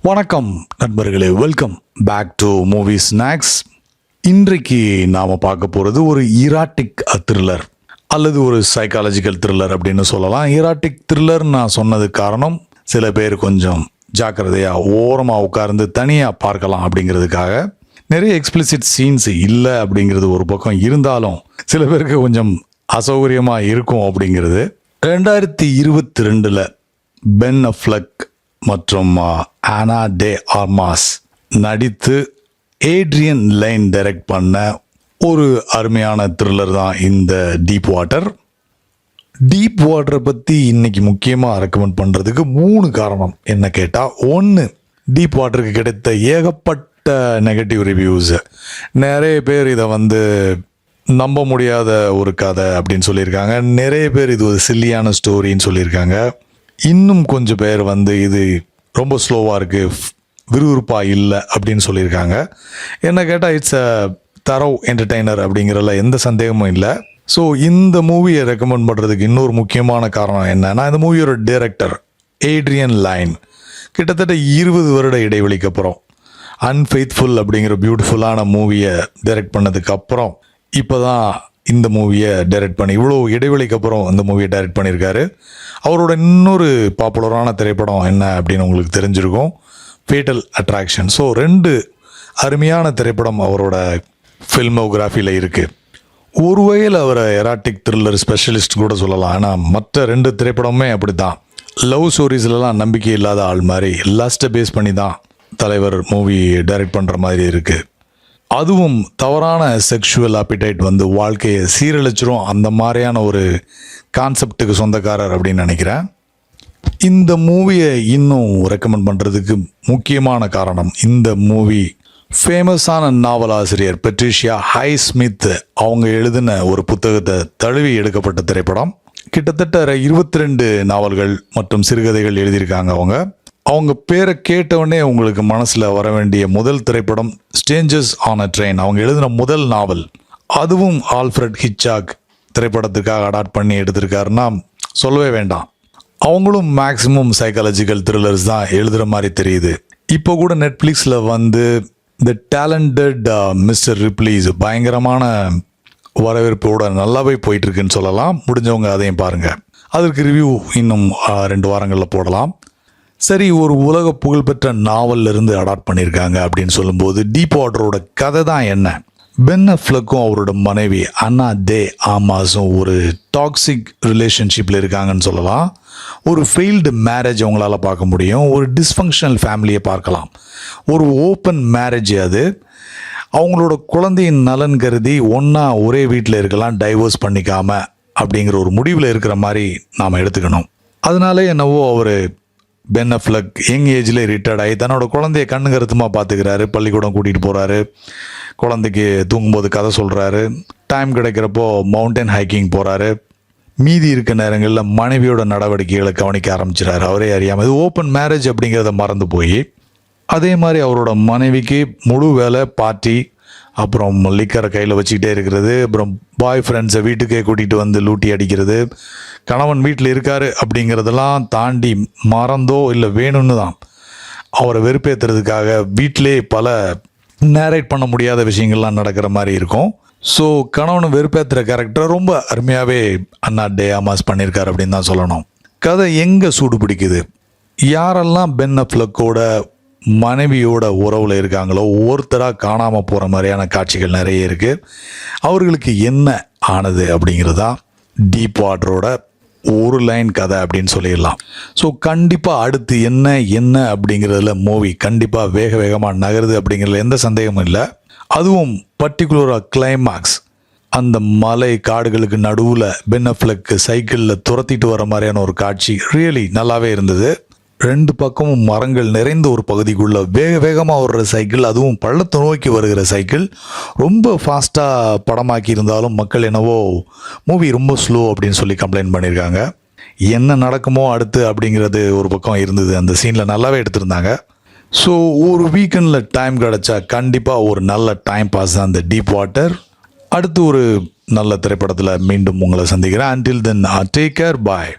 வணக்கம் நண்பர்களே, welcome back to Movie Snacks. இன்றைக்கு நாம் பார்க்க போகிறது ஒரு இராட்டிக் த்ரில்லர் அல்லது ஒரு சைக்காலஜிக்கல் த்ரில்லர் அப்படின்னு சொல்லலாம். இராட்டிக் த்ரில்லர் நான் சொன்னது காரணம், சில பேர் கொஞ்சம் ஜாக்கிரதையாக ஓரமாக உட்கார்ந்து தனியாக பார்க்கலாம் அப்படிங்கிறதுக்காக. நிறைய எக்ஸ்பிளிசிட் சீன்ஸ் இல்லை அப்படிங்கிறது ஒரு பக்கம் இருந்தாலும் சில பேருக்கு கொஞ்சம் அசௌகரியமாக இருக்கும் அப்படிங்கிறது. 2022 பென் அஃப்லெக் மற்றும் ஆனா டே ஆர்மாஸ் நடித்து ஏட்ரியன் லைன் டைரக்ட் பண்ண ஒரு அருமையான த்ரில்லர் தான் இந்த டீப் வாட்டர். டீப் வாட்டரை பற்றி இன்னைக்கு முக்கியமாக ரெக்கமெண்ட் பண்ணுறதுக்கு 3 காரணம் என்ன கேட்டால், 1, டீப் வாட்டருக்கு கிடைத்த ஏகப்பட்ட நெகட்டிவ் ரிவ்யூஸ். நிறைய பேர் இதை நம்ப முடியாத ஒரு கதை அப்படின்னு சொல்லியிருக்காங்க. நிறைய பேர் இது ஒரு சில்லியான ஸ்டோரின்னு சொல்லியிருக்காங்க. இன்னும் கொஞ்சம் பேர் இது ரொம்ப ஸ்லோவாக இருக்குது, விறுவிறுப்பாக இல்லை அப்படின்னு சொல்லியிருக்காங்க. என்ன கேட்டால் இட்ஸ் அ தரோ என்டர்டெய்னர் அப்படிங்கிறதுல எந்த சந்தேகமும் இல்லை. ஸோ இந்த மூவியை ரெக்கமெண்ட் பண்ணுறதுக்கு இன்னொரு முக்கியமான காரணம் என்னன்னா, இந்த மூவியோட டைரக்டர் ஏட்ரியன் லைன் கிட்டத்தட்ட 20 வருட இடைவெளிக்கு அப்புறம் அன்ஃபெய்த்ஃபுல் அப்படிங்கிற பியூட்டிஃபுல்லான மூவியை டைரக்ட் பண்ணதுக்கு அப்புறம் இப்போ தான் இந்த மூவியை டைரக்ட் பண்ணி, இவ்வளோ இடைவெளிக்கு அப்புறம் இந்த மூவியை டைரக்ட் பண்ணியிருக்காரு. அவரோட இன்னொரு பாப்புலரான திரைப்படம் என்ன அப்படின்னு உங்களுக்கு தெரிஞ்சிருக்கும், ஃபேட்டல் அட்ராக்ஷன். ஸோ 2 அருமையான திரைப்படம் அவரோட ஃபில்மோகிராஃபியில் இருக்குது. ஒரு வகையில் அவரை எராட்டிக் த்ரில்லர் ஸ்பெஷலிஸ்ட் கூட சொல்லலாம். ஆனால் மற்ற 2 திரைப்படமே அப்படி தான், லவ் ஸ்டோரிஸ்லாம் நம்பிக்கை இல்லாத ஆள் மாதிரி லாஸ்ட்டை பேஸ் பண்ணி தான் தலைவர் மூவி டைரக்ட் பண்ணுற மாதிரி இருக்குது. அதுவும் தவறான செக்ஷுவல் அப்பிடைட் வாழ்க்கையை சீரழிச்சிரும், அந்த மாதிரியான ஒரு கான்செப்டுக்கு சொந்தக்காரர் அப்படின்னு நினைக்கிறேன். இந்த மூவியை இன்னும் ரெக்கமெண்ட் பண்ணுறதுக்கு முக்கியமான காரணம், இந்த மூவி ஃபேமஸான நாவலாசிரியர் பெட்ரிஷியா ஹைஸ்மித் அவங்க எழுதின ஒரு புத்தகத்தை தழுவி எடுக்கப்பட்ட திரைப்படம். கிட்டத்தட்ட 22 நாவல்கள் மற்றும் சிறுகதைகள் எழுதியிருக்காங்க. அவங்க பேரை கேட்டவுடனே உங்களுக்கு மனசில் வர வேண்டிய முதல் திரைப்படம் ஸ்ட்ரேஞ்சர்ஸ் ஆன் அ ட்ரெயின், அவங்க எழுதின முதல் நாவல். அதுவும் ஆல்ஃப்ரெட் ஹிச்சாக் திரைப்படத்துக்காக அடாப்ட் பண்ணி எடுத்திருக்காருன்னா சொல்லவே வேண்டாம். அவங்களும் மேக்ஸிமம் சைக்காலஜிக்கல் த்ரில்லர்ஸ் தான் எழுதுகிற மாதிரி தெரியுது. இப்போ கூட நெட்ஃப்ளிக்ஸில் த டேலண்டட் மிஸ்டர் ரிப்ளீஸ் பயங்கரமான வரவேற்போட நல்லாவே போயிட்டுருக்குன்னு சொல்லலாம். முடிஞ்சவங்க அதையும் பாருங்கள். அதற்கு ரிவ்யூ இன்னும் 2 வாரங்களில் போடலாம். சரி, ஒரு உலக புகழ்பெற்ற நாவல்ல இருந்து அடாப்ட் பண்ணியிருக்காங்க அப்படின்னு சொல்லும்போது டீப் வாட்டரோட கதை தான் என்ன? பென் அஃப்லெக்கும் அவரோட மனைவி அன்னா டே ஆமாஸும் ஒரு டாக்ஸிக் ரிலேஷன்ஷிப்பில் இருக்காங்கன்னு சொல்லலாம். ஒரு ஃபெயில்டு மேரேஜ் அவங்களால பார்க்க முடியும், ஒரு டிஸ்ஃபங்க்ஷனல் ஃபேமிலியை பார்க்கலாம், ஒரு ஓப்பன் மேரேஜ். அது அவங்களோட குழந்தையின் நலன் கருதி ஒன்றா ஒரே வீட்டில் இருக்கலாம், டைவர்ஸ் பண்ணிக்காம அப்படிங்கிற ஒரு முடிவில் இருக்கிற மாதிரி நாம் எடுத்துக்கணும். அதனாலே என்னவோ அவர் பென் அஃப்லெக் யங் ஏஜில் ரிட்டையர்ட் ஆகி தன்னோட குழந்தைய கண்ணு கருத்துமாக பார்த்துக்கிறாரு, பள்ளிக்கூடம் கூட்டிகிட்டு போகிறாரு, குழந்தைக்கு தூங்கும்போது கதை சொல்கிறாரு, டைம் கிடைக்கிறப்போ மவுண்டன் ஹைக்கிங் போகிறாரு. மீதி இருக்க நேரங்களில் மனைவியோட நடவடிக்கைகளை கவனிக்க ஆரம்பிச்சிடாரு அவரே அறியாமல். இது ஓப்பன் மேரேஜ் அப்படிங்கிறத மறந்து போய், அதே மாதிரி அவரோட மனைவிக்கு முழு வேலை, பார்ட்டி, அப்புறம் லிக்கரை கையில் வச்சுக்கிட்டே இருக்கிறது, அப்புறம் பாய் ஃப்ரெண்ட்ஸை வீட்டுக்கே கூட்டிகிட்டு லூட்டி அடிக்கிறது, கணவன் வீட்டில் இருக்கார் அப்படிங்கிறதெல்லாம் தாண்டி மறந்தோ இல்லை வேணும்னு தான் அவரை வெறுப்பேற்றுறதுக்காக வீட்டிலே பல நேரேட் பண்ண முடியாத விஷயங்கள்லாம் நடக்கிற மாதிரி இருக்கும். ஸோ கணவனை வெறுப்பேற்றுற கேரக்டரை ரொம்ப அருமையாகவே அன்னா டே ஆமாஸ் பண்ணியிருக்காரு அப்படின்னு தான் சொல்லணும். கதை எங்கே சூடு பிடிக்குது, யாரெல்லாம் பென் அஃப்லெக்கோட மனைவியோட உறவில் இருக்காங்களோ ஒருத்தராக காணாமல் போகிற மாதிரியான காட்சிகள் நிறைய இருக்குது. அவர்களுக்கு என்ன ஆனது அப்படிங்கிறதா டீப் வாட்டரோட ஒரு லைன் கதை அப்படின்னு சொல்லிடலாம். ஸோ கண்டிப்பாக அடுத்து என்ன அப்படிங்கிறதுல மூவி கண்டிப்பாக வேகமாக நகருது அப்படிங்கிறதுல எந்த சந்தேகமும் இல்லை. அதுவும் பர்டிகுலராக கிளைமாக்ஸ், அந்த மலை காடுகளுக்கு நடுவில் பென் அஃப்லெக் சைக்கிளில் துரத்திட்டு வர மாதிரியான ஒரு காட்சி ரியலி நல்லாவே இருந்தது. 2 பக்கமும் மரங்கள் நிறைந்த ஒரு பகுதிக்குள்ள வேகமாக வர்ற சைக்கிள், அதுவும் பள்ளத்தை நோக்கி வருகிற சைக்கிள், ரொம்ப ஃபாஸ்ட்டாக படமாக்கி இருந்தாலும் மக்கள் என்னவோ மூவி ரொம்ப ஸ்லோ அப்படின்னு சொல்லி கம்ப்ளைண்ட் பண்ணியிருக்காங்க. என்ன நடக்குமோ அடுத்து அப்படிங்கிறது ஒரு பக்கம் இருந்தது. அந்த சீனில் நல்லாவே எடுத்திருந்தாங்க. ஸோ ஒரு வீக்கெண்டில் டைம் கிடச்சா கண்டிப்பாக ஒரு நல்ல டைம் பாஸ் தான் அந்த டீப் வாட்டர். அடுத்து ஒரு நல்ல திரைப்படத்தில் மீண்டும் உங்களை சந்திக்கிறேன். until then, take care, bye.